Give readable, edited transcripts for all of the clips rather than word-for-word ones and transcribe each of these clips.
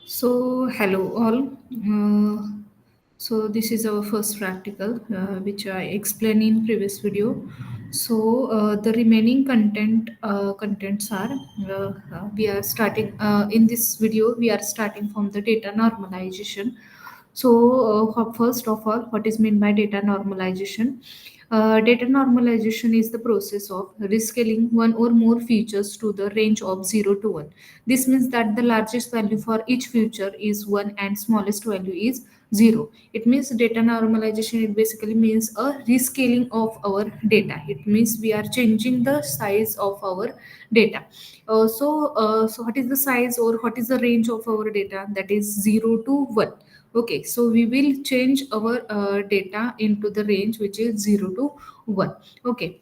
So, hello all. So, this is our first practical, which I explained in previous video. So, the remaining contents are we are starting in this video. We are starting from the data normalization. So, first of all, what is meant by data normalization? Data normalization is the process of rescaling one or more features to the range of 0 to 1. This means that the largest value for each feature is 1 and smallest value is 0. It means data normalization, it basically means a rescaling of our data. It means we are changing the size of our data. So what is the size or what is the range of our data? That is 0 to 1. Okay, so we will change our data into the range which is 0 to 1. Okay,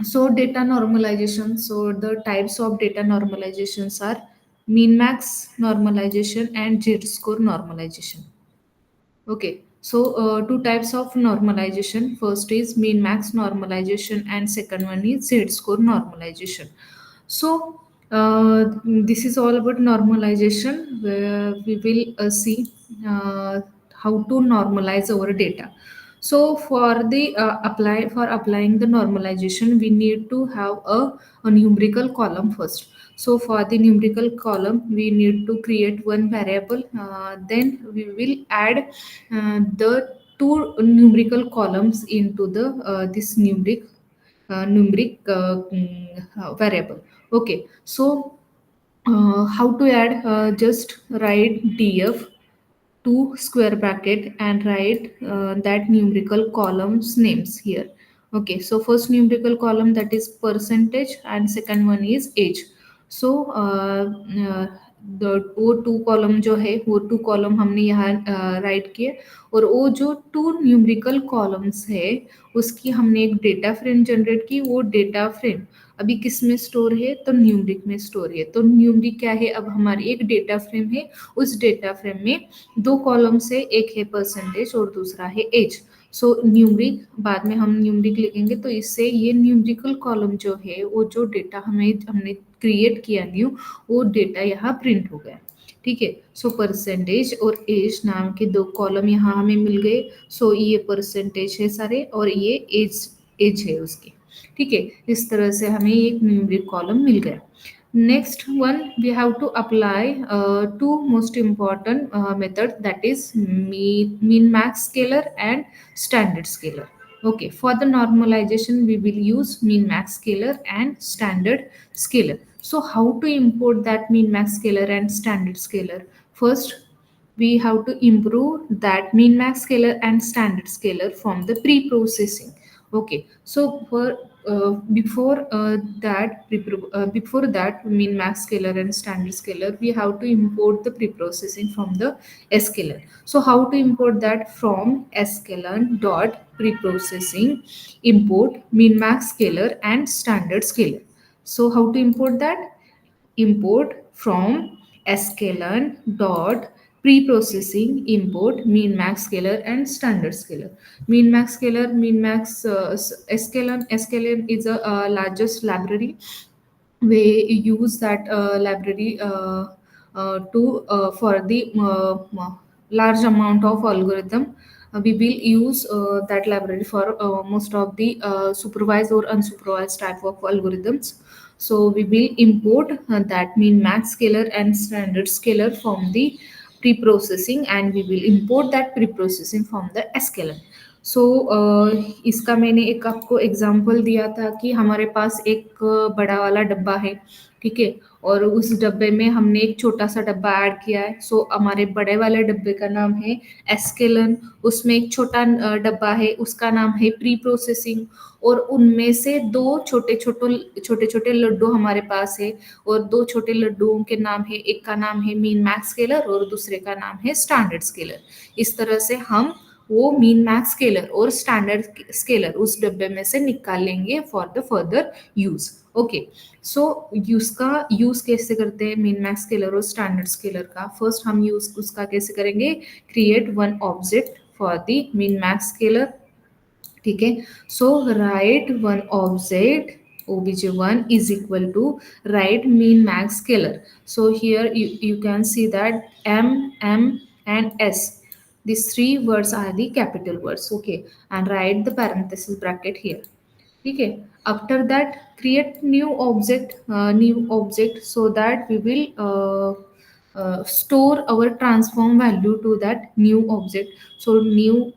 so data normalization. So the types of data normalizations are mean max normalization and z-score normalization. Okay, so two types of normalization. First is mean max normalization, and second one is z-score normalization. So, this is all about normalization, where we will see how to normalize our data. So, for the applying the normalization, we need to have a numerical column first. So, for the numerical column, we need to create one variable. Then we will add the two numerical columns into the this numeric variable. Okay, so how to add? Just write df two square bracket and write that numerical columns names here. Okay, so first numerical column, that is percentage, and second one is age. So the वो two column जो है, वो two column हमने यहाँ right किए, और वो जो टू न्यूमेरिकल कॉलम्स है उसकी हमने एक डेटा फ्रेम जनरेट की. वो डेटा फ्रेम अभी किस में स्टोर है? तो न्यूमरिक में स्टोर है. तो न्यूमरिक क्या है? अब हमारी एक डेटा फ्रेम है. उस डेटा फ्रेम में दो कॉलम से, एक है परसेंटेज और दूसरा है एज. सो न्यूमरिक, बाद में हम न्यूमरिक लिखेंगे, तो इससे ये न्यूमरिकल कॉलम जो है, वो जो डेटा हमने क्रिएट किया न्यू, वो डेटा यहाँ प्रिंट हो गया. ठीक है. सो परसेंटेज और एज नाम के दो कॉलम यहाँ हमें मिल गए. सो ये परसेंटेज है सारे, और ये एज एज है उसकी. ठीक है. इस तरह से हमें एक न्यूमरिक कॉलम मिल गया. Next one, we have to apply two most important method, that is mean max scalar and standard scalar. Okay, for the normalization we will use mean max scalar and standard scalar. So how to import that mean max scalar and standard scalar? First, we have to improve that min max scalar and standard scalar from the pre-processing. Okay, so for before that min max scalar and standard scalar, we have to import the pre-processing from the scalar. So how to import that? From scalar dot pre-processing import min max scalar and standard scalar. So how to import that? Import from sklearn dot pre-processing import mean max scalar and standard scalar. Mean max scalar, mean max sklearn is a largest library. We use that library to for the large amount of algorithm. We will use that library for most of the supervised or unsupervised type of algorithms. So we will import that mean max scalar and standard scalar from the pre-processing, and we will import that pre-processing from the scalar. सो इसका मैंने एक आपको example दिया था कि हमारे पास एक बड़ा वाला डब्बा है. ठीक है. और उस डब्बे में हमने एक छोटा सा डब्बा ऐड किया है. सो हमारे बड़े वाले डब्बे का नाम है एस्केलन. उसमें एक छोटा डब्बा है, उसका नाम है प्री प्रोसेसिंग. और उनमें से दो छोटे छोटे लड्डू हमारे पास है, और दो छोटे लड्डुओं के नाम है, एक का नाम है मीन मैक्स स्केलर और दूसरे का नाम है स्टैंडर्ड स्केलर. इस तरह से हम वो मीन मैक्स स्केलर और स्टैंडर्ड स्केलर उस डब्बे में से निकाल लेंगे for the further use. Okay, so उसका यूज कैसे करते हैं मीन मैक्स स्केलर और स्टैंडर्ड स्केलर का? फर्स्ट हम यूज उसका कैसे करेंगे? Create one object for the min max scaler. ठीक है. So write one object obj1 is equal to write mean max scalar. So here you can see that m and s, these three words are the capital words. Okay, and write the parenthesis bracket here. ठीक है. After that, create new object so that we will store our transform value to that new object. So new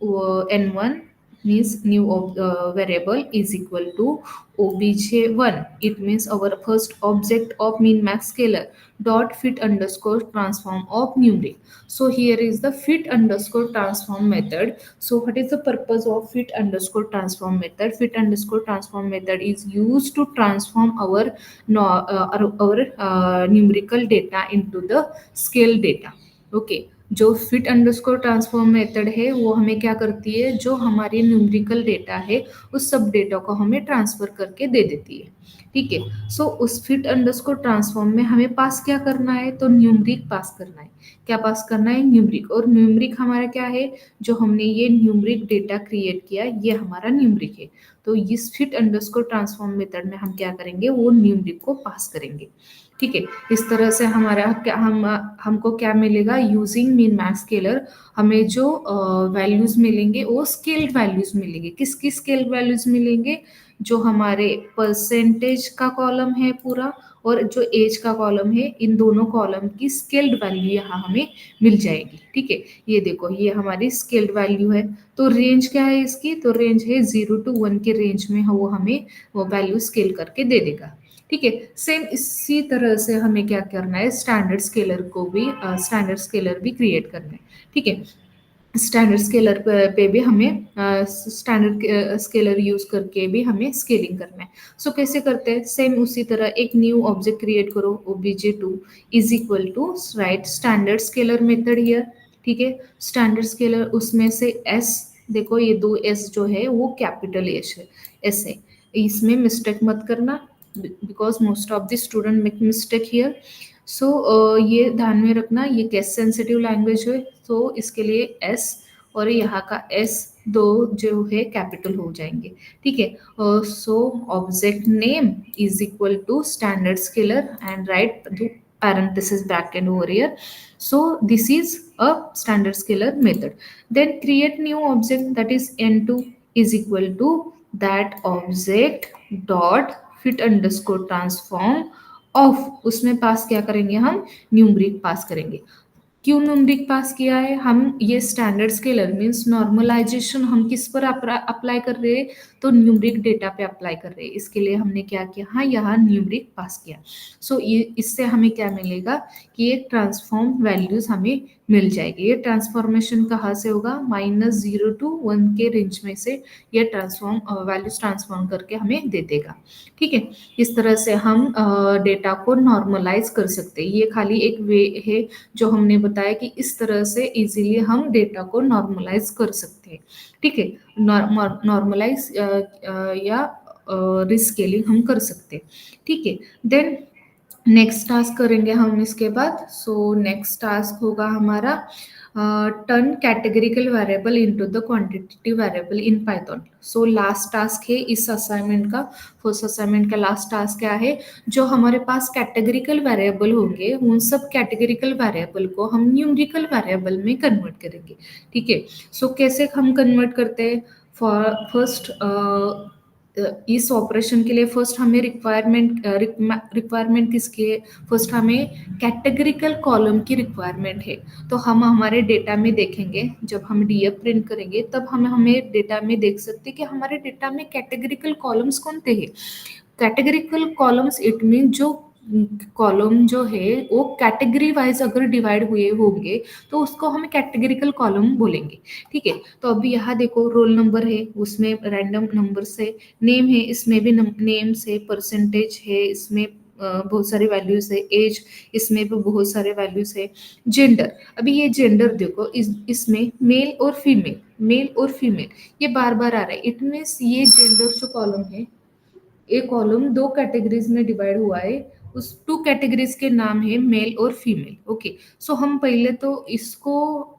n1 means new variable is equal to obj1. It means our first object of min max scalar dot fit underscore transform of numeric. So here is the fit underscore transform method. So what is the purpose of fit underscore transform method? Fit underscore transform method is used to transform our numerical data into the scale data. Okay, जो fit underscore transform method है वो हमें क्या करती है, जो हमारी numerical data है उस सब डेटा को हमें ट्रांसफर करके दे देती है. ठीक है. सो उस फिट अंडरस्कोर ट्रांसफॉर्म में हमें पास क्या करना है, तो न्यूमरिक पास करना है. क्या पास करना है, न्यूमरिक. और न्यूमरिक हमारा क्या है, जो हमने ये न्यूमरिक डेटा क्रिएट किया ये हमारा न्यूमरिक है. तो इस फिट अंडरस्कोर ट्रांसफॉर्म मेथड में हम क्या करेंगे, वो न्यूमरिक को पास करेंगे. ठीक है. इस तरह से हमारा क्या हमको क्या मिलेगा, यूजिंग मीन मैक्स स्केलर हमें जो वैल्यूज मिलेंगे वो स्केल्ड वैल्यूज मिलेंगे. किसकी स्केल्ड वैल्यूज मिलेंगे, जो हमारे परसेंटेज का कॉलम है पूरा और जो एज का कॉलम है, इन दोनों कॉलम की स्केल्ड वैल्यू यहाँ हमें मिल जाएगी. ठीक है. ये देखो, ये हमारी स्केल्ड वैल्यू है. तो रेंज क्या है इसकी, तो रेंज है 0 to 1 के रेंज में वो हमें वो वैल्यू स्केल करके दे देगा. ठीक है. सेम इसी तरह से हमें क्या करना है, स्टैंडर्ड स्केलर भी क्रिएट करना है. ठीक है. स्टैंडर्ड स्केलर पे भी हमें स्टैंडर्ड स्केलर यूज करके भी हमें स्केलिंग करना है. सो कैसे करते हैं, सेम उसी तरह एक न्यू ऑब्जेक्ट क्रिएट करो, obj2 is equal to write standard scaler method here. ठीक है. स्टैंडर्ड स्केलर उसमें से s, देखो ये दो s जो है वो कैपिटल एस है. इसमें मिस्टेक मत करना, because most of the student make mistake here. So ये ध्यान में रखना, ये केस सेंसिटिव लैंग्वेज है, तो इसके लिए एस और यहाँ का एस दो जो है कैपिटल हो जाएंगे. ठीक है. So object name is equal to standard scaler and right parenthesis bracket over here. So this is a standard scalar method. Then create new object, that is n2 is equal to that object dot fit underscore transform of. उसमें पास क्या करेंगे, हम numeric पास करेंगे. क्यों numeric पास किया है, हम ये स्टैंडर्ड स्केलर मीन्स नॉर्मलाइजेशन हम किस पर अप्लाई कर रहे हैं, तो न्यूमरिक डेटा पे अप्लाई कर रहे हैं. इसके लिए हमने क्या किया, हाँ यहाँ न्यूमरिक पास किया. सो ये इससे हमें क्या मिलेगा कि एक ट्रांसफॉर्म वैल्यूज हमें मिल जाएगी. ये ट्रांसफॉर्मेशन कहाँ से होगा, -0 to 1 के रेंज में से ये ट्रांसफॉर्म वैल्यूज ट्रांसफॉर्म करके हमें दे देगा. ठीक है. इस तरह से हम डेटा को नॉर्मलाइज कर सकते हैं. ये खाली एक वे है जो हमने बताया कि इस तरह से इजीली हम डेटा को नॉर्मलाइज कर सकते हैं. ठीक है. नॉर्मलाइज या रिस्केलिंग हम कर सकते हैं. ठीक है. देन नेक्स्ट टास्क करेंगे हम इसके बाद. सो नेक्स्ट टास्क होगा हमारा turn categorical variable into the quantitative variable in Python. So last task है इस असाइनमेंट का. फर्स्ट असाइनमेंट का लास्ट टास्क क्या है, जो हमारे पास कैटेगरिकल वेरिएबल होंगे उन सब कैटेगरिकल वेरिएबल को हम न्यूमेरिकल वेरिएबल में कन्वर्ट करेंगे. ठीक है. सो कैसे हम कन्वर्ट करते हैं, फर्स्ट इस ऑपरेशन के लिए फर्स्ट हमें रिक्वायरमेंट किसकी है, फर्स्ट हमें कैटेगरिकल कॉलम की रिक्वायरमेंट है. तो हम हमारे डेटा में देखेंगे, जब हम डीएफ प्रिंट करेंगे तब हमें डेटा में देख सकते हैं कि हमारे डेटा में कैटेगरिकल कॉलम्स कौन थे हैं. कैटेगरिकल कॉलम्स इट मीन जो कॉलम जो है वो कैटेगरी वाइज अगर डिवाइड हुए होंगे तो उसको हम कैटेगरिकल कॉलम बोलेंगे. ठीक है. तो अभी यहाँ देखो रोल नंबर है, उसमें रैंडम नंबर से, नेम है इसमें भी नेम्स है, परसेंटेज है इसमें बहुत सारे वैल्यूज है, एज इसमें भी बहुत सारे वैल्यूज है, जेंडर. अभी ये जेंडर देखो, इसमें मेल और फीमेल ये बार बार आ रहा है. इट मीन्स ये जेंडर जो कॉलम है, एक कॉलम दो कैटेगरीज में डिवाइड हुआ है, उस टू कैटेगरीज के नाम है मेल और फीमेल. ओके. सो हम पहले तो इसको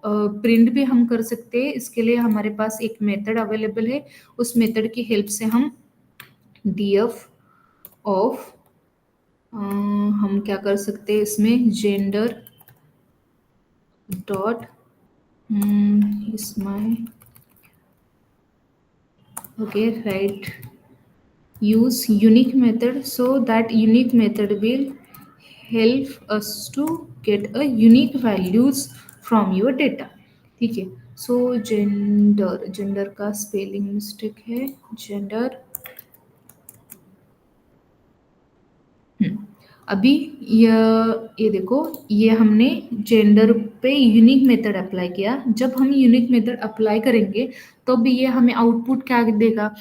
प्रिंट भी हम कर सकते हैं. इसके लिए हमारे पास एक मेथड अवेलेबल है, उस मेथड की हेल्प से हम df ऑफ, हम क्या कर सकते हैं इसमें, जेंडर डॉट इसमें, okay, right, use unique method, so that unique method will help us to get a unique values from your data. ठीक है, सो जेंडर, जेंडर का स्पेलिंग मिस्टेक है, जेंडर। हम्म, अभी ये देखो, ये हमने जेंडर पे यूनिक मेथड अप्लाई किया। जब हम यूनिक मेथड अप्लाई करेंगे तो भी ये हमें आउटपुट क्या देगा,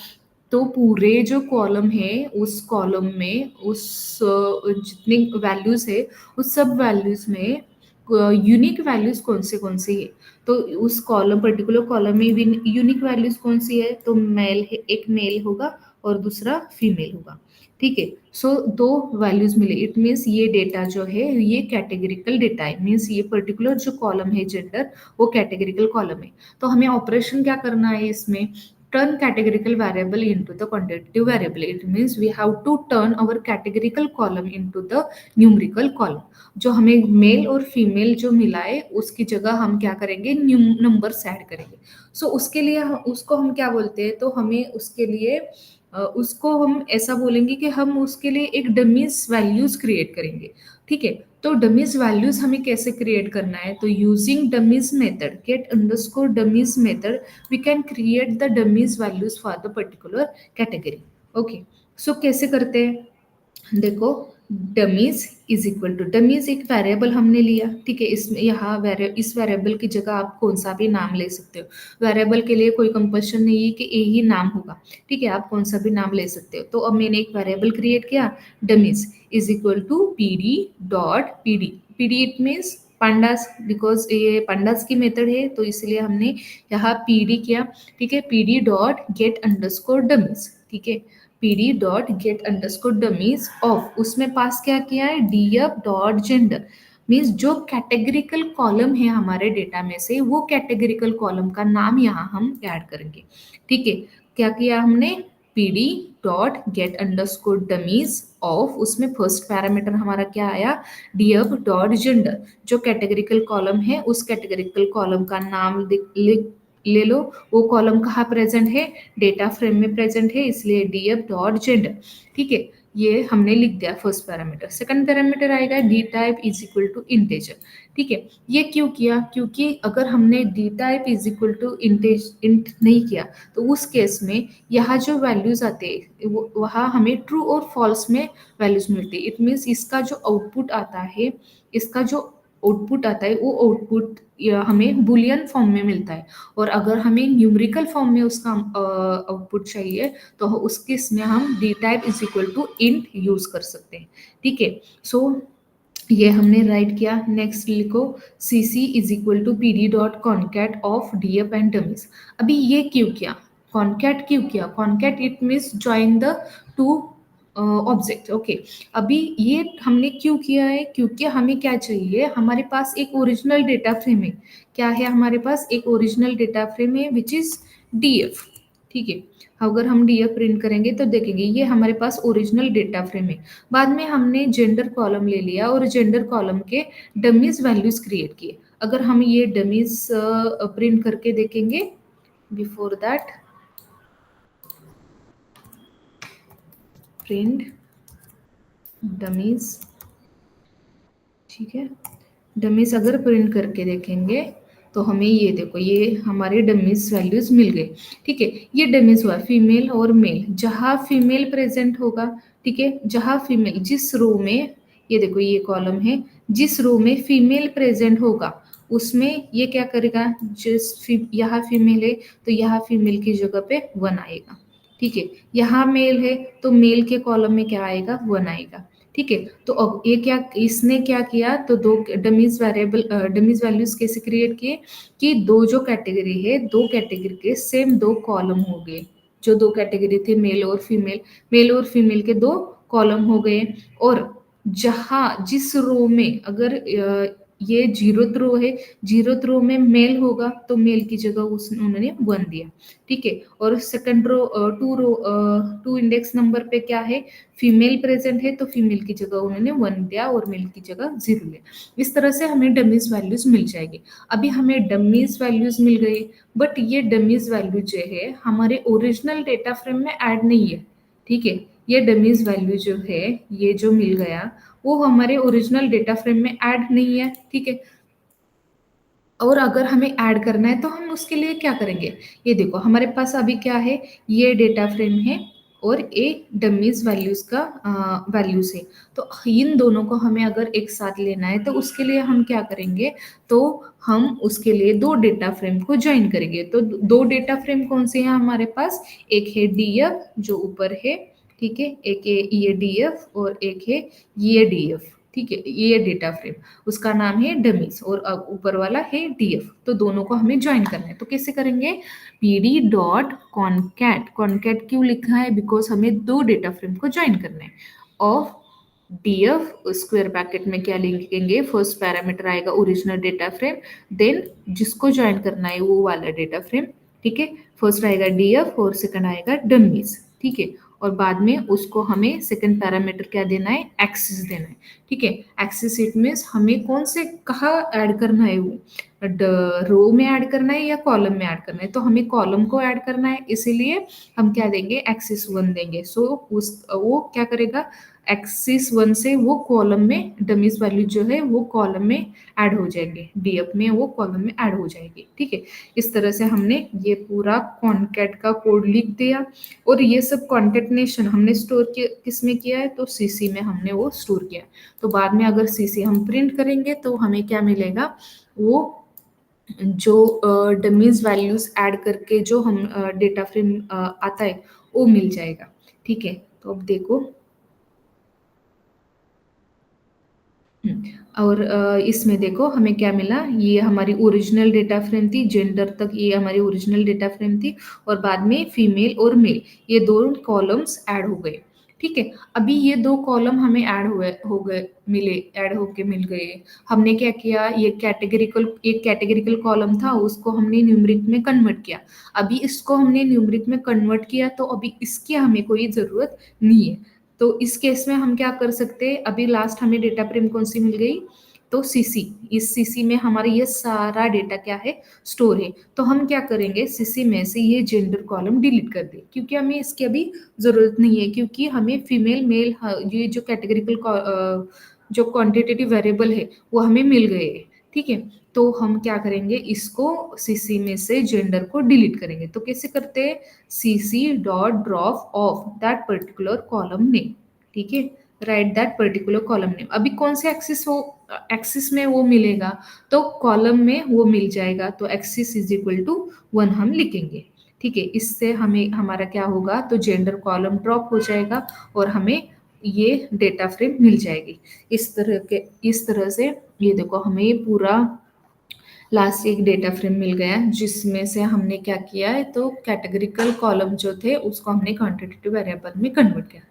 तो पूरे जो कॉलम है उस कॉलम में जितनी वैल्यूज है उस सब वैल्यूज में यूनिक वैल्यूज कौन से है। तो उस कॉलम, पर्टिकुलर कॉलम में यूनिक वैल्यूज कौन सी है, तो मेल है, एक मेल होगा और दूसरा फीमेल होगा। ठीक है, सो दो वैल्यूज मिले, इट मीन्स ये डेटा जो है ये कैटेगरिकल डेटा है, मीन्स ये पर्टिकुलर जो कॉलम है जेंडर, वो कैटेगरिकल कॉलम है। तो हमें ऑपरेशन क्या करना है इसमें, turn categorical variable into the quantitative variable. It means we have to turn our categorical column into the numerical column. जो हमें मेल और फीमेल जो मिला है उसकी जगह हम क्या करेंगे, नंबर ऐड करेंगे। सो उसके लिए उसको हम क्या बोलते हैं, तो हमें उसके लिए उसको हम ऐसा बोलेंगे कि हम उसके लिए एक डमीज वैल्यूज क्रिएट करेंगे। ठीक है, तो डमीज वैल्यूज हमें कैसे क्रिएट करना है, तो using dummies method, get underscore dummies method, we can create the dummies values for the particular category. Okay, so कैसे करते हैं, देखो, dummies is equal to, dummies एक वेरिएबल हमने लिया। ठीक है, इसमें यहाँ इस वेरिएबल की जगह आप कौन सा भी नाम ले सकते हो। वेरिएबल के लिए कोई कंपल्शन नहीं है कि ए ही नाम होगा। ठीक है, आप कौन सा भी नाम ले सकते हो। तो अब मैंने एक वेरिएबल क्रिएट किया, dummies is equal to P D dot P D. P D it means pandas, because ये pandas की मेथड है तो इसलिए हमने यहाँ पी डी किया। ठीक है, P D dot gate underscore dummies. ठीक है, pd dot gate underscore dummies of, उसमें पास क्या किया है, df डॉट जेंडर, मीन्स जो कैटेगरिकल कॉलम है हमारे डेटा में से वो कैटेगरिकल कॉलम का नाम यहाँ हम ऐड करेंगे। ठीक है, क्या किया हमने, pd dot gate underscore dummies of, उसमें फर्स्ट पैरामीटर हमारा क्या आया, df डॉट जेंडर, जो कैटेगरिकल कॉलम है उस कैटेगरिकल कॉलम का नाम ले लो। वो कॉलम कहाँ प्रेजेंट है, डेटा फ्रेम में प्रेजेंट है, इसलिए df डॉट जेंडर। ठीक है, ये हमने लिख दिया फर्स्ट पैरामीटर। सेकंड पैरामीटर आएगा D type is equal to integer. ठीक है, ये क्यों किया, क्योंकि अगर हमने D type is equal to int नहीं किया तो उस केस में यहाँ जो वैल्यूज आते हैं वहाँ हमें ट्रू और फॉल्स में वैल्यूज मिलती है। इट मीन्स इसका जो आउटपुट आता है, इसका जो आउटपुट आता है वो आउटपुट हमें बुलियन फॉर्म में मिलता है। और अगर हमें न्यूमेरिकल फॉर्म में उसका आउटपुट चाहिए तो उस केस में हम D type is equal to int use कर सकते हैं। ठीक है, सो ये हमने राइट किया। नेक्स्ट लिखो, C C is equal to P D dot concat of D F and dummies. अभी ये क्यों किया, कॉन्कैट क्यों किया, concat it means join the two object. Okay, अभी ये हमने क्यों किया है, क्योंकि हमें क्या चाहिए, हमारे पास एक ओरिजिनल डेटा फ्रेम है। क्या है हमारे पास, एक ओरिजिनल डेटा फ्रेम है विच इज डीएफ। ठीक है, अगर हम डीएफ प्रिंट करेंगे तो देखेंगे ये हमारे पास ओरिजिनल डेटा फ्रेम है। बाद में हमने जेंडर कॉलम ले लिया और जेंडर कॉलम के डमीज वैल्यूज क्रिएट किए। अगर हम ये डमीज प्रिंट करके देखेंगे, बिफोर दैट प्रिंट डमीज, ठीक है, डमीज अगर प्रिंट करके देखेंगे तो हमें ये देखो, ये हमारे डमीज वैल्यूज मिल गए। ठीक है, ये डमीज हुआ फीमेल और मेल, जहाँ फीमेल प्रेजेंट होगा। ठीक है, जहाँ फीमेल, जिस रो में, ये देखो ये कॉलम है, जिस रो में फीमेल प्रेजेंट होगा उसमें ये क्या करेगा, यहाँ फीमेल है तो यहाँ फीमेल की जगह पे 1 आएगा। ठीक है, यहाँ मेल है तो मेल के कॉलम में क्या आएगा, 1 आएगा। ठीक है, तो अब ये क्या, इसने क्या किया, तो दो डमीज वेरिएबल, डमीज वैल्यूज कैसे क्रिएट किए, कि दो जो कैटेगरी है, दो कैटेगरी के सेम दो कॉलम हो गए। जो दो कैटेगरी थे मेल और फीमेल, मेल और फीमेल के दो कॉलम हो गए। और जहां जिस रो में अगर ये जीरोथ रो है, जीरोथ रो में मेल होगा तो मेल की जगह उस उन्होंने 1 दिया, ठीक है। और second row, two index number पे क्या है, फीमेल प्रेजेंट है तो फीमेल की जगह उन्होंने 1 दिया और मेल की जगह 0 लिया। इस तरह से हमें डमीज वैल्यूज मिल जाएगी। अभी हमें डमीज वैल्यूज मिल गई, बट ये डमीज वैल्यू जो है हमारे ओरिजिनल डेटा फ्रेम में ऐड नहीं है, ठीक है। ये डमीज वैल्यू जो है, ये जो मिल गया वो हमारे ओरिजिनल डेटा फ्रेम में ऐड नहीं है, ठीक है। और अगर हमें ऐड करना है तो हम उसके लिए क्या करेंगे, ये देखो हमारे पास अभी क्या है, ये डेटा फ्रेम है और ये डमीज वैल्यूज का वैल्यूज है। तो इन दोनों को हमें अगर एक साथ लेना है तो उसके लिए हम क्या करेंगे, तो हम उसके लिए दो डेटा फ्रेम को ज्वाइन करेंगे। तो दो डेटा फ्रेम कौन से हैं हमारे पास, एक है डीएफ जो ऊपर है, ठीक है, एक है ये डीएफ और एक है ये डीएफ, ठीक है, ये डेटा फ्रेम उसका नाम है डमीज और ऊपर वाला है डीएफ। तो दोनों को हमें ज्वाइन करना है, तो कैसे करेंगे, पीडी डॉट कॉनकैट, कॉनकैट क्यों लिखा है, बिकॉज हमें दो डेटा फ्रेम को ज्वाइन करना है, ऑफ डीएफ स्क्वायर ब्रैकेट में क्या लिखेंगे, फर्स्ट पैरामीटर आएगा ओरिजिनल डेटा फ्रेम, देन जिसको ज्वाइन करना है वो वाला डेटा फ्रेम, ठीक है। फर्स्ट आएगा डीएफ और सेकंड आएगा डमीज, ठीक है। और बाद में उसको हमें सेकंड पैरामीटर क्या देना है, एक्सिस देना है, ठीक है। एक्सिस इट मीन्स हमें कौन से कहाँ ऐड करना है, वो रो में ऐड करना है या कॉलम में ऐड करना है, तो हमें कॉलम को ऐड करना है, इसीलिए हम क्या देंगे, एक्सिस 1 देंगे। सो उस वो क्या करेगा, एक्सिस 1 से वो कॉलम में डमीज वैल्यू जो है वो कॉलम में ऐड हो जाएंगे, डीएफ में वो कॉलम में ऐड हो जाएगी, ठीक है। इस तरह से हमने ये पूरा कॉनकैट का कोड लिख दिया। और ये सब कॉन्केटनेशन हमने स्टोर किस में किया है, तो सीसी में हमने वो स्टोर किया। तो बाद में अगर सीसी हम प्रिंट करेंगे तो हमें क्या मिलेगा, वो जो डमीज वैल्यूज ऐड करके जो हम डेटा फ्रेम आता है वो मिल जाएगा, ठीक है। तो अब देखो, और इसमें देखो हमें क्या मिला, ये हमारी ओरिजिनल डेटा फ्रेम थी, जेंडर तक ये हमारी ओरिजिनल डेटा फ्रेम थी, और बाद में फीमेल और मेल ये दो कॉलम्स ऐड हो गए, ठीक है। अभी ये दो कॉलम हमें ऐड हुए हो गए, मिले, ऐड होके मिल गए। हमने क्या किया, ये कैटेगरिकल, एक कैटेगरिकल कॉलम था उसको हमने न्यूमरिक में कन्वर्ट किया। अभी इसको हमने न्यूमरिक में कन्वर्ट किया तो अभी इसकी हमें कोई जरूरत नहीं है। तो इस केस में हम क्या कर सकते हैं, अभी लास्ट हमें डेटा फ्रेम कौन सी मिल गई, तो सीसी, इस सीसी में हमारा ये सारा डेटा क्या है, स्टोर है। तो हम क्या करेंगे, सीसी में से ये जेंडर कॉलम डिलीट कर दे, क्योंकि हमें इसकी अभी जरूरत नहीं है, क्योंकि हमें फीमेल मेल ये जो कैटेगरिकल जो क्वांटिटेटिव वेरिएबल है वो हमें मिल गए हैं, ठीक है। तो हम क्या करेंगे, इसको सीसी में से जेंडर को डिलीट करेंगे। तो कैसे करते हैं, cc dot drop of that particular column name, ठीक है, right that particular column name. अभी कौन से एक्सिस हो, एक्सिस में वो मिलेगा, तो कॉलम में वो मिल जाएगा, तो एक्सिस इज इक्वल टू 1 हम लिखेंगे, ठीक है। इससे हमें हमारा क्या होगा, तो जेंडर कॉलम ड्रॉप हो जाएगा और हमें ये डेटा फ्रेम मिल जाएगी। इस तरह से ये देखो हमें पूरा लास्ट एक डेटा फ्रेम मिल गया जिसमें से हमने क्या किया है, तो कैटेगरिकल कॉलम जो थे उसको हमने क्वांटिटेटिव वेरिएबल में कन्वर्ट किया।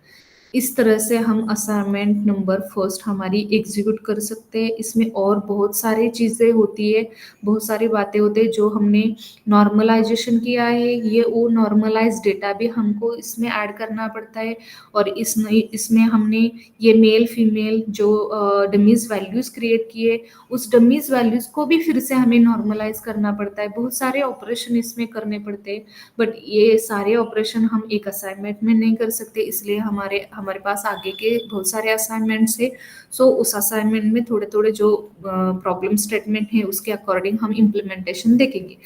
इस तरह से हम असाइनमेंट नंबर फर्स्ट हमारी एग्जीक्यूट कर सकते हैं। इसमें और बहुत सारी चीज़ें होती है, बहुत सारी बातें होती है जो हमने नॉर्मलाइजेशन किया है, ये वो नॉर्मलाइज डेटा भी हमको इसमें ऐड करना पड़ता है। और इसमें हमने ये मेल फीमेल जो डमीज वैल्यूज क्रिएट किए, उस डमीज वैल्यूज को भी फिर से हमें नॉर्मलाइज करना पड़ता है, बहुत सारे ऑपरेशन इसमें करने पड़ते हैं। बट ये सारे ऑपरेशन हम एक असाइनमेंट में नहीं कर सकते, इसलिए हमारे हमारे पास आगे के बहुत सारे असाइनमेंट्स है। सो उस असाइनमेंट में थोड़े थोड़े जो प्रॉब्लम स्टेटमेंट है उसके अकॉर्डिंग हम इम्प्लीमेंटेशन देखेंगे।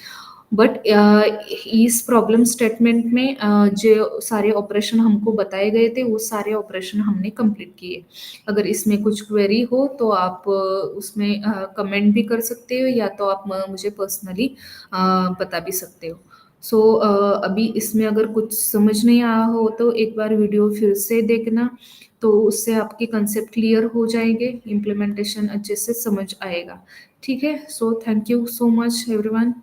बट इस प्रॉब्लम स्टेटमेंट में जो सारे ऑपरेशन हमको बताए गए थे वो सारे ऑपरेशन हमने कंप्लीट किए। अगर इसमें कुछ क्वेरी हो तो आप उसमें कमेंट भी कर सकते हो, या तो आप मुझे पर्सनली बता भी सकते हो। सो अभी इसमें अगर कुछ समझ नहीं आया हो तो एक बार वीडियो फिर से देखना, तो उससे आपके कंसेप्ट क्लियर हो जाएंगे, इम्प्लीमेंटेशन अच्छे से समझ आएगा, ठीक है। So thank you so much everyone.